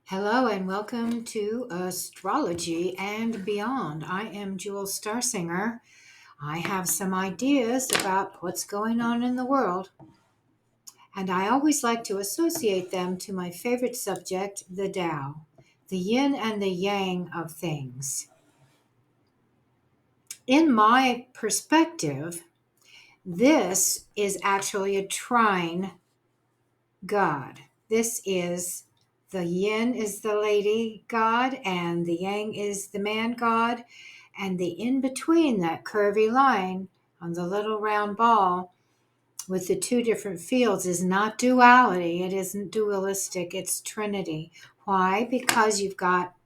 Hello and welcome to Astrology and Beyond. I am Jewell Starsinger. I have some ideas about what's going on in the world, and I always like to associate them to my favorite subject, the Tao, the yin and the yang of things. In my perspective, this is actually a trine god. This is the yin is the lady god, and the yang is the man god. And the in between, that curvy line on the little round ball with the two different fields, is not duality. It isn't dualistic, it's trinity. Why? Because you've got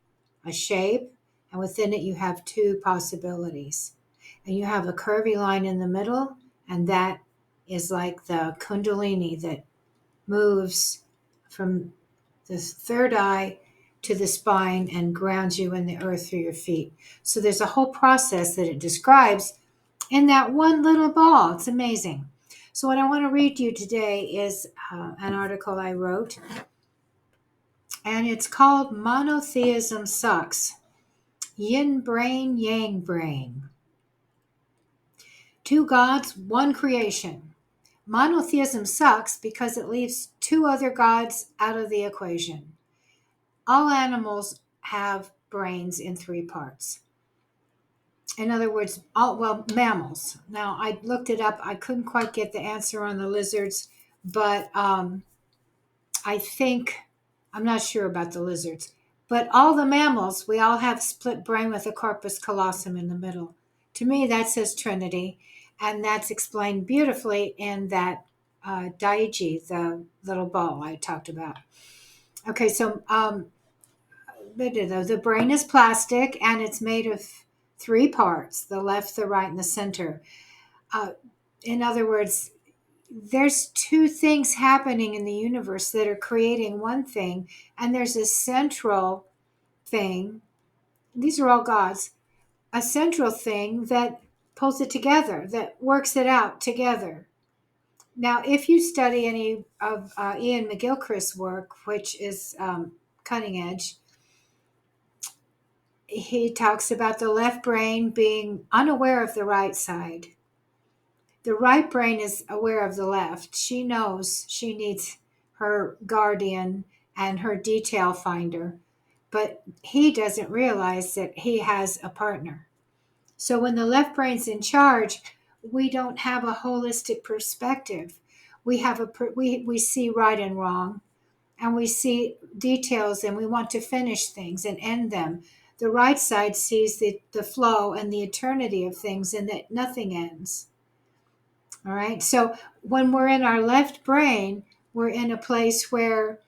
a shape, and within it, you have two possibilities. And you have a curvy line in the middle, and that is like the kundalini that moves from the third eye to the spine and grounds you in the earth through your feet. So there's a whole process that it describes in that one little ball. It's amazing. So what I want to read to you today is an article I wrote, and it's called Monotheism Sucks. Yin brain, yang brain. Two gods, one creation. Monotheism sucks because it leaves two other gods out of the equation. All animals have brains in three parts. In other words, mammals. Now, I looked it up. I couldn't quite get the answer on the lizards, but I think, I'm not sure about the lizards. But all the mammals, we all have split brain with a corpus callosum in the middle. To me, that says Trinity, and that's explained beautifully in that Daiji, the little ball I talked about. Okay, so the brain is plastic, and it's made of three parts: the left, the right, and the center. Uh, in other words, there's two things happening in the universe that are creating one thing, and there's a central thing. These are all gods. A central thing that pulls it together, that works it out together. Now, if you study any of Ian McGilchrist's work, which is cutting edge, he talks about the left brain being unaware of the right side. The right brain is aware of the left. She knows she needs her guardian and her detail finder, but he doesn't realize that he has a partner. So when the left brain's in charge, we don't have a holistic perspective. We see right and wrong, and we see details, and we want to finish things and end them. The right side sees the flow and the eternity of things, and that nothing ends. All right. So when we're in our left brain, we're in a place where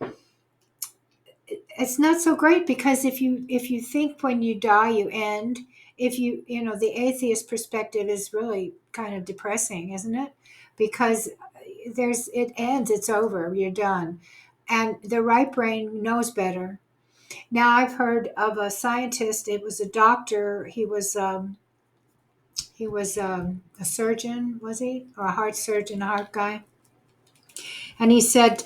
it's not so great, because if you think when you die you end, if the atheist perspective is really kind of depressing, isn't it? Because it ends, it's over, you're done. And the right brain knows better. Now, I've heard of a scientist. It was a doctor. He was a surgeon, was he, or a heart surgeon, a heart guy? And he said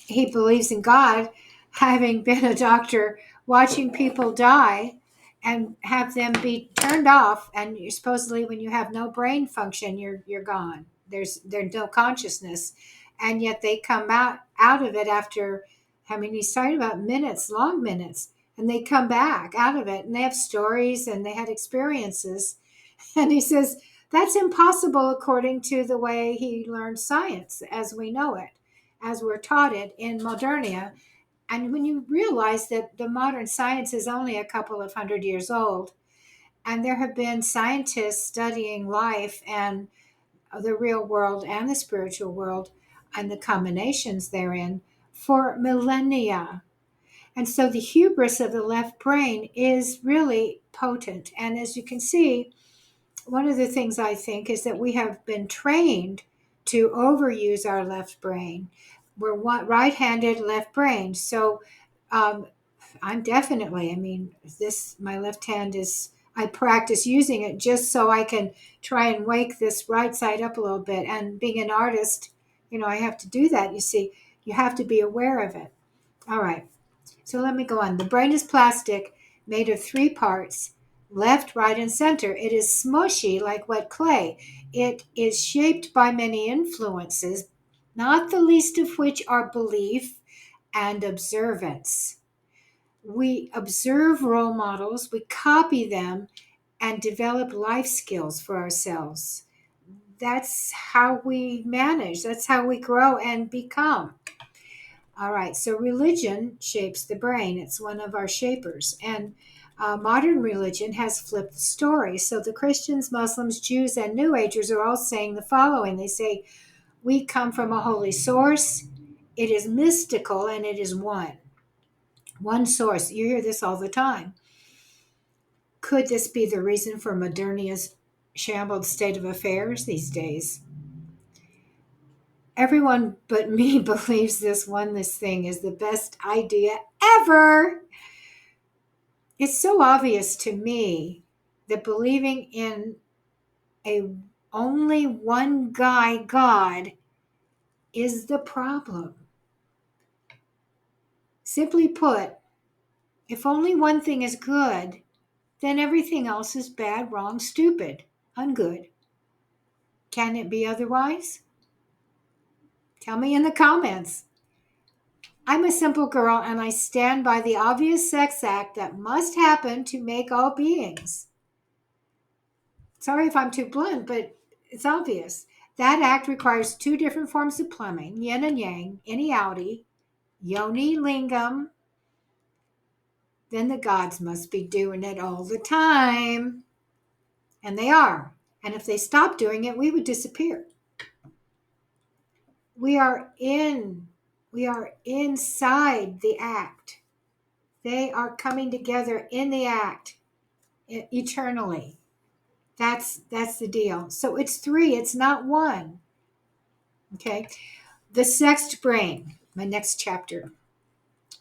he believes in God, having been a doctor, watching people die and have them be turned off. And you're supposedly, when you have no brain function, you're gone. There's no consciousness, and yet they come out of it after. I mean, he's talking about minutes, long minutes, and they come back out of it, and they have stories and they had experiences. And he says that's impossible according to the way he learned science as we know it, as we're taught it in Modernia. And when you realize that the modern science is only a couple of hundred years old, and there have been scientists studying life and the real world and the spiritual world and the combinations therein for millennia. And so the hubris of the left brain is really potent. And as you can see, one of the things I think is that we have been trained to overuse our left brain. We're right-handed, left brain. So I'm definitely, my left hand I practice using it just so I can try and wake this right side up a little bit. And being an artist, I have to do that. You see, you have to be aware of it. All right. So let me go on. The brain is plastic, made of 3 parts, left, right, and center. It is smushy like wet clay. It is shaped by many influences, not the least of which are belief and observance. We observe role models, we copy them, and develop life skills for ourselves. That's how we manage, that's how we grow and become. All right, so religion shapes the brain. It's one of our shapers. And modern religion has flipped the story. So the Christians, Muslims, Jews, and New Agers are all saying the following. They say, we come from a holy source. It is mystical and it is one. One source. You hear this all the time. Could this be the reason for Modernia's shambled state of affairs these days? Everyone but me believes this oneness thing is the best idea ever. It's so obvious to me that believing in a only one guy God is the problem. Simply put, if only one thing is good, then everything else is bad, wrong, stupid, ungood. Can it be otherwise? Tell me in the comments. I'm a simple girl and I stand by the obvious sex act that must happen to make all beings. Sorry if I'm too blunt, but it's obvious. That act requires 2 different forms of plumbing, yin and yang, inny outy, yoni lingam. Then the gods must be doing it all the time. And they are. And if they stopped doing it, we would disappear. We are inside the act. They are coming together in the act eternally. That's the deal. So it's 3, it's not 1. Okay. The sexed brain, my next chapter.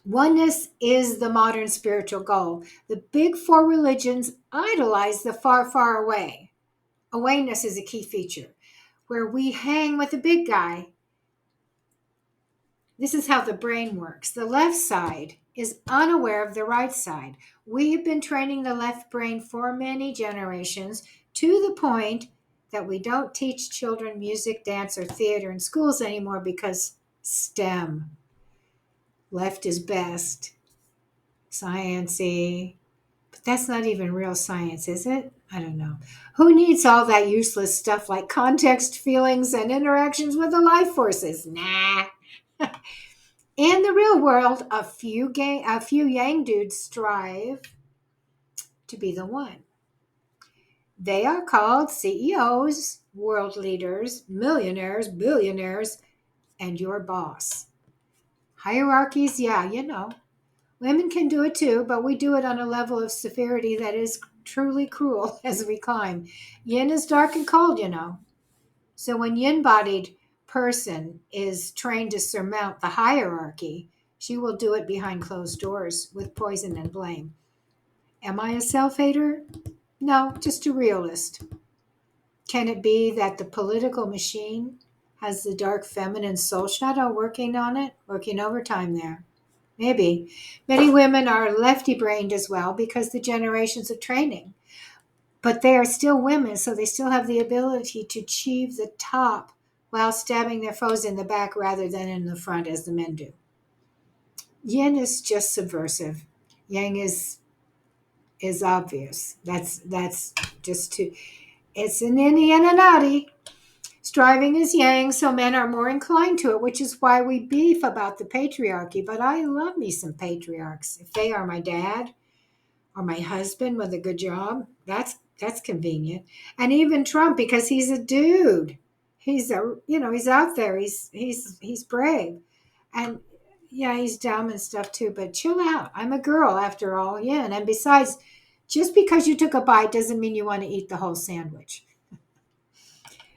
Oneness is the modern spiritual goal. The big 4 religions idolize the far, far away. Awareness is a key feature, where we hang with the big guy. This is how the brain works. The left side is unaware of the right side. We have been training the left brain for many generations to the point that we don't teach children music, dance, or theater in schools anymore because STEM. Left is best. Science-y. But that's not even real science, is it? I don't know. Who needs all that useless stuff like context, feelings, and interactions with the life forces? Nah. In the real world, a few yang dudes strive to be the one. They are called CEOs, world leaders, millionaires, billionaires, and your boss. Hierarchies, yeah, you know. Women can do it too, but we do it on a level of severity that is truly cruel as we climb. Yin is dark and cold, you know. So when yin-bodied person is trained to surmount the hierarchy, she will do it behind closed doors with poison and blame. Am I a self-hater? No, just a realist. Can it be that the political machine has the dark feminine soul shadow working on it, working overtime there? Maybe. Many women are lefty-brained as well because the generations of training. But they are still women, so they still have the ability to achieve the top while stabbing their foes in the back rather than in the front as the men do. Yin is just subversive. Yang is obvious. That's just to, it's an innie and an outie. Striving is yang, so men are more inclined to it, which is why we beef about the patriarchy. But I love me some patriarchs. If they are my dad or my husband with a good job, that's convenient. And even Trump, because he's a dude. He's he's out there. He's brave. And yeah, he's dumb and stuff too, but chill out. I'm a girl after all, yeah. And besides, just because you took a bite doesn't mean you want to eat the whole sandwich.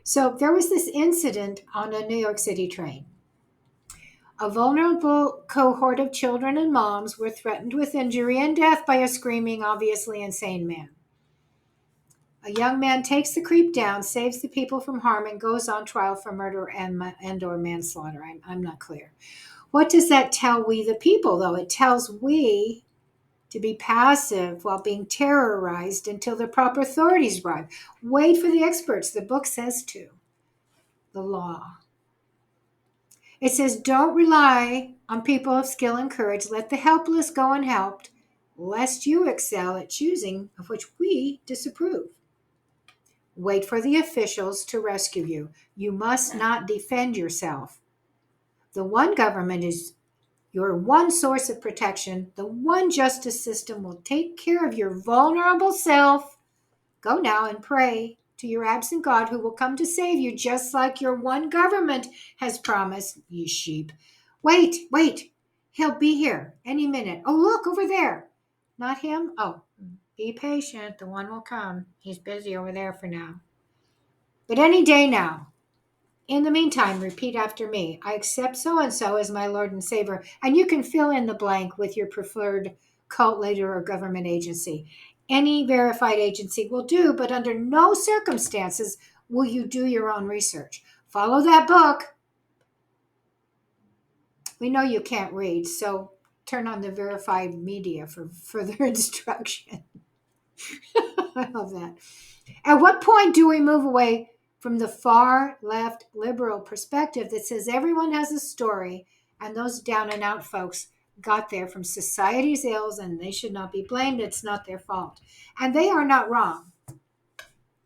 So there was this incident on a New York City train. A vulnerable cohort of children and moms were threatened with injury and death by a screaming, obviously insane man. A young man takes the creep down, saves the people from harm, and goes on trial for murder and or manslaughter. I'm not clear. What does that tell we the people, though? It tells we to be passive while being terrorized until the proper authorities arrive. Wait for the experts. The book says to. The law. It says, don't rely on people of skill and courage. Let the helpless go unhelped, lest you excel at choosing of which we disapprove. Wait for the officials to rescue you. You must not defend yourself. The one government is your one source of protection. The one justice system will take care of your vulnerable self. Go now and pray to your absent God who will come to save you, just like your one government has promised, you sheep. Wait. He'll be here any minute. Oh, look over there. Not him? Oh, be patient. The one will come. He's busy over there for now. But any day now. In the meantime, repeat after me. I accept so-and-so as my Lord and Savior. And you can fill in the blank with your preferred cult leader or government agency. Any verified agency will do, but under no circumstances will you do your own research. Follow that book. We know you can't read, so turn on the verified media for further instruction. I love that. At what point do we move away from the far left liberal perspective that says everyone has a story and those down and out folks got there from society's ills and they should not be blamed? It's not their fault. And they are not wrong.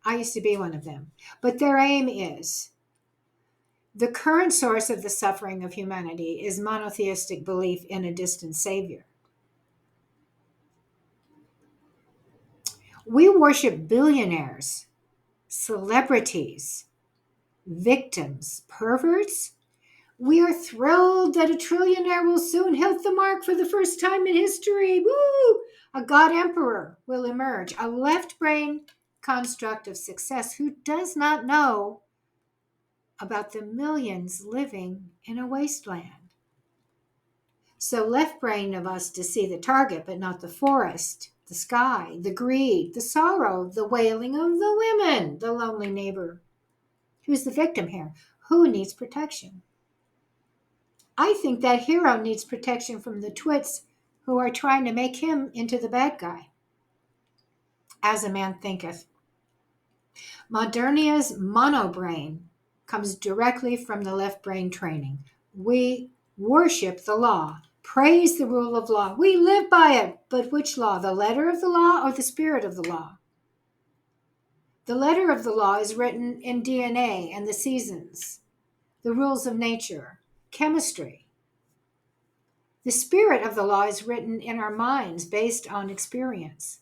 I used to be one of them. But their aim is the current source of the suffering of humanity is monotheistic belief in a distant savior. We worship billionaires, celebrities, victims, perverts. We are thrilled that a trillionaire will soon hit the mark for the first time in history. Woo! A god emperor will emerge, a left brain construct of success who does not know about the millions living in a wasteland. So left brain of us to see the target, but not the forest, the sky, the greed, the sorrow, the wailing of the women, the lonely neighbor. Who's the victim here? Who needs protection? I think that hero needs protection from the twits who are trying to make him into the bad guy. As a man thinketh. Modernia's monobrain comes directly from the left brain training. We worship the law, praise the rule of law. We live by it. But which law? The letter of the law or the spirit of the law? The letter of the law is written in DNA and the seasons, the rules of nature, chemistry. The spirit of the law is written in our minds based on experience.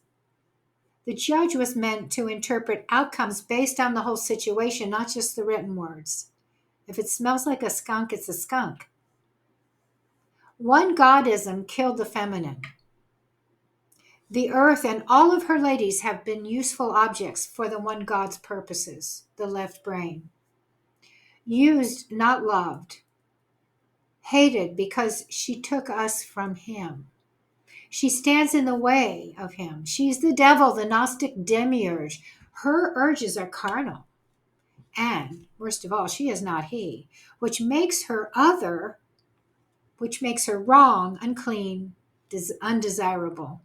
The judge was meant to interpret outcomes based on the whole situation, not just the written words. If it smells like a skunk, it's a skunk. One godism killed the feminine. The earth and all of her ladies have been useful objects for the one God's purposes, the left brain. Used, not loved. Hated because she took us from him. She stands in the way of him. She's the devil, the Gnostic demiurge. Her urges are carnal. And, worst of all, she is not he, which makes her other, which makes her wrong, unclean, undesirable.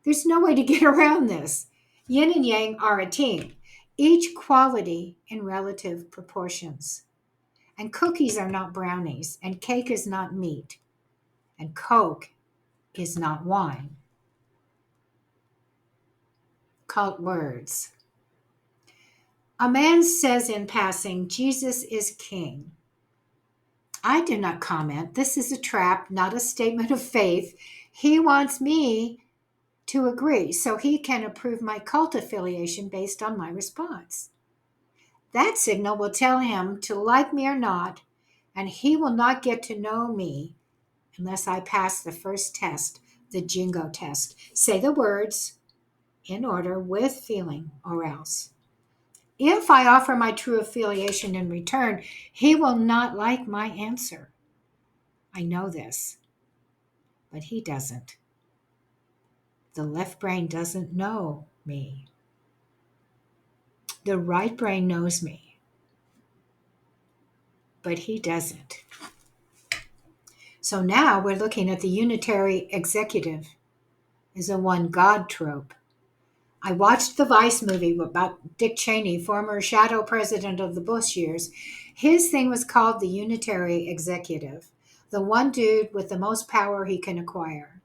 There's no way to get around this. Yin and yang are a team, each quality in relative proportions. And cookies are not brownies, and cake is not meat, and Coke is not wine. Cult words. A man says in passing, Jesus is king. I do not comment. This is a trap, not a statement of faith. He wants me to agree so he can approve my cult affiliation based on my response. That signal will tell him to like me or not, and he will not get to know me unless I pass the first test, the jingo test. Say the words in order with feeling or else. If I offer my true affiliation in return, he will not like my answer. I know this, but he doesn't. The left brain doesn't know me. The right brain knows me, but he doesn't. So now we're looking at the unitary executive as a one God trope. I watched the Vice movie about Dick Cheney, former shadow president of the Bush years. His thing was called the unitary executive, the one dude with the most power he can acquire.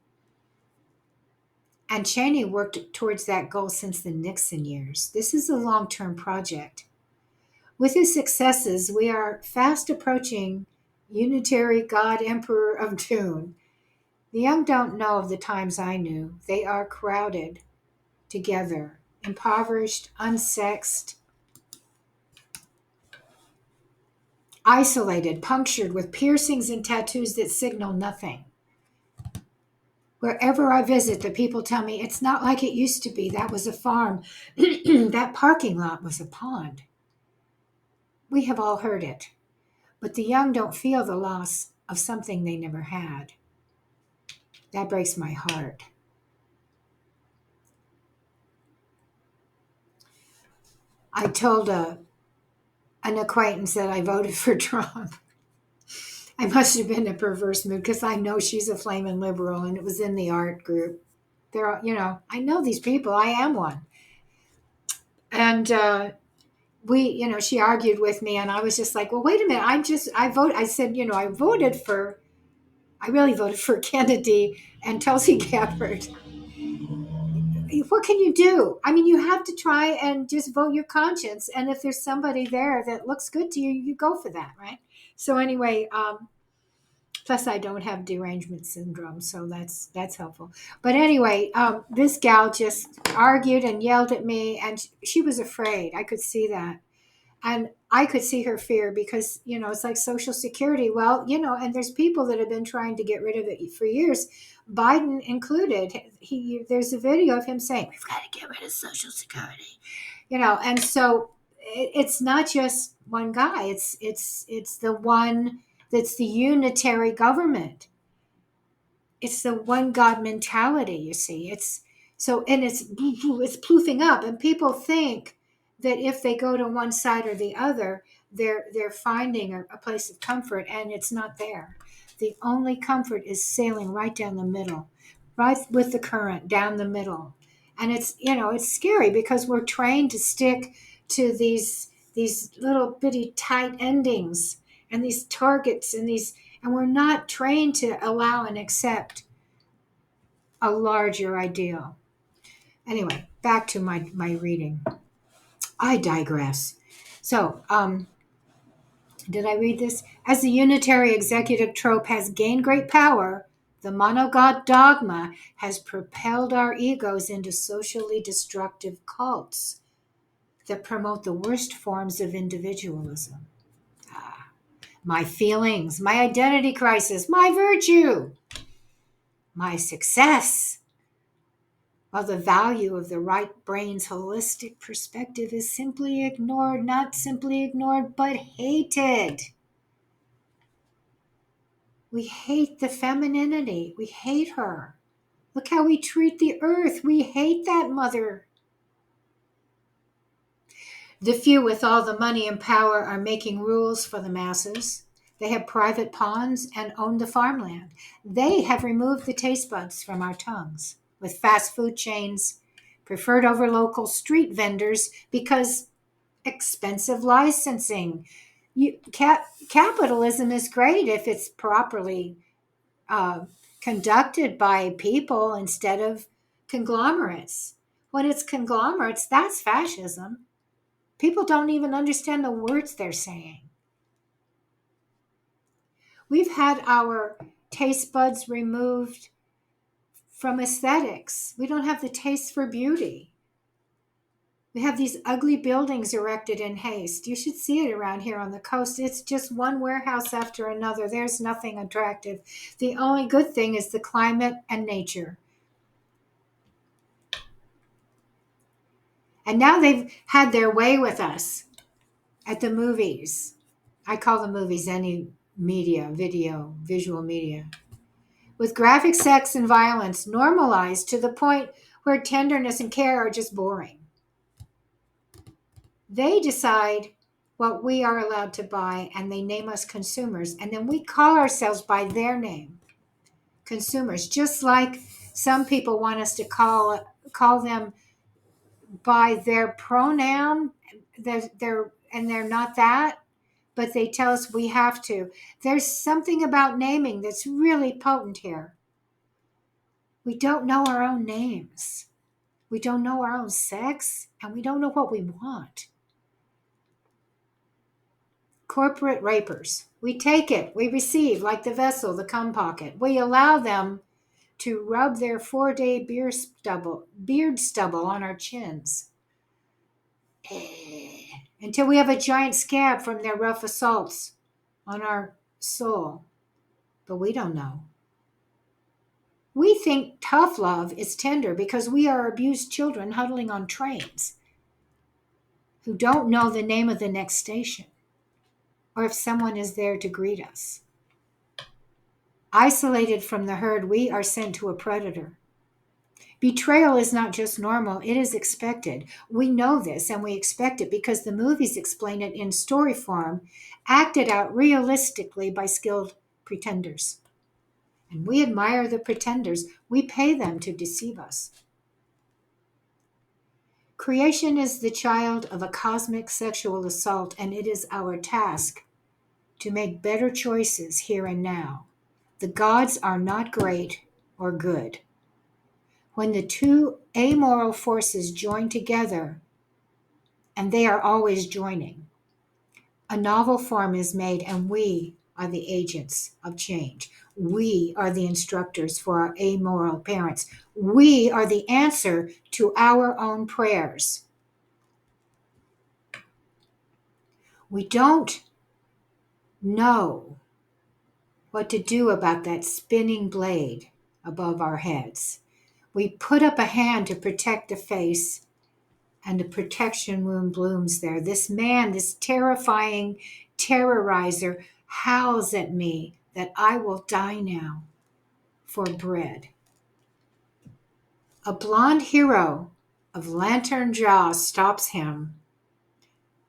And Cheney worked towards that goal since the Nixon years. This is a long-term project. With his successes, we are fast approaching unitary God Emperor of Doom. The young don't know of the times I knew. They are crowded together, impoverished, unsexed, isolated, punctured with piercings and tattoos that signal nothing. Wherever I visit, the people tell me it's not like it used to be. That was a farm. That parking lot was a pond. We have all heard it, but the young don't feel the loss of something they never had. That breaks my heart. I told an acquaintance that I voted for Trump. I must have been in a perverse mood because I know she's a flaming liberal, and it was in the art group. They're, I know these people. I am one. And she argued with me, and I was just like, well, wait a minute. I said, I really voted for Kennedy and Tulsi Gabbard. What can you do? I mean, you have to try and just vote your conscience. And if there's somebody there that looks good to you, you go for that, right? So anyway, plus I don't have derangement syndrome, so that's helpful. But anyway, this gal just argued and yelled at me, and she was afraid. I could see that. And I could see her fear because, it's like Social Security. Well, and there's people that have been trying to get rid of it for years, Biden included. There's a video of him saying, we've got to get rid of Social Security, and so it's not just one guy. It's the one that's the unitary government. It's the one God mentality, you see. It's ploofing up, and people think that if they go to one side or the other, they're finding a place of comfort, and it's not there. The only comfort is sailing right down the middle, right with the current down the middle. And it's scary because we're trained to stick to these little bitty tight endings and these targets and we're not trained to allow and accept a larger ideal. Anyway, back to my reading. I digress. So, did I read this? As the unitary executive trope has gained great power, the monogod dogma has propelled our egos into socially destructive cults that promote the worst forms of individualism. My feelings, my identity crisis, my virtue, my success. While the value of the right brain's holistic perspective is simply ignored, not simply ignored, but hated. We hate the femininity. We hate her. Look how we treat the earth. We hate that mother. The few with all the money and power are making rules for the masses. They have private ponds and own the farmland. They have removed the taste buds from our tongues with fast food chains, preferred over local street vendors because expensive licensing. Capitalism is great if it's properly conducted by people instead of conglomerates. When it's conglomerates, that's fascism. People don't even understand the words they're saying. We've had our taste buds removed from aesthetics. We don't have the taste for beauty. We have these ugly buildings erected in haste. You should see it around here on the coast. It's just one warehouse after another. There's nothing attractive. The only good thing is the climate and nature. And now they've had their way with us at the movies. I call the movies any media, video, visual media. With graphic sex and violence normalized to the point where tenderness and care are just boring. They decide what we are allowed to buy and they name us consumers, and then we call ourselves by their name. consumers. Just like some people want us to call them by their pronoun, they're not that, but they tell us we have to. There's something about naming that's really potent here. We don't know our own names. We don't know our own sex, and we don't know what we want. Corporate rapers. We take it, we receive, like the vessel, the cum pocket. We allow them to rub their 4-day beard stubble on our chins. Until we have a giant scab from their rough assaults on our soul. But we don't know. We think tough love is tender because we are abused children huddling on trains who don't know the name of the next station or if someone is there to greet us. Isolated from the herd, we are sent to a predator. Betrayal is not just normal, it is expected. We know this and we expect it because the movies explain it in story form, acted out realistically by skilled pretenders. And we admire the pretenders. We pay them to deceive us. Creation is the child of a cosmic sexual assault, and it is our task to make better choices here and now. The gods are not great or good. When the two amoral forces join together, and they are always joining, a novel form is made, and we are the agents of change. We are the instructors for our amoral parents. We are the answer to our own prayers. We don't know what to do about that spinning blade above our heads. We put up a hand to protect the face, and a protection wound blooms there. This man, this terrifying terrorizer, howls at me that I will die now for bread. A blonde hero of lantern jaw stops him.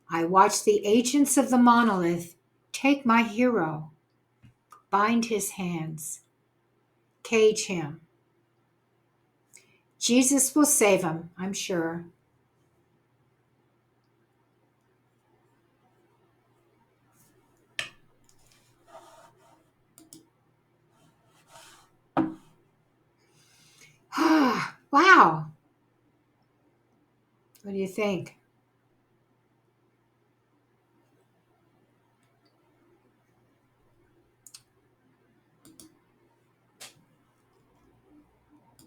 I watch the agents of the monolith take my hero, bind his hands, cage him. Jesus will save him, I'm sure. Wow. What do you think?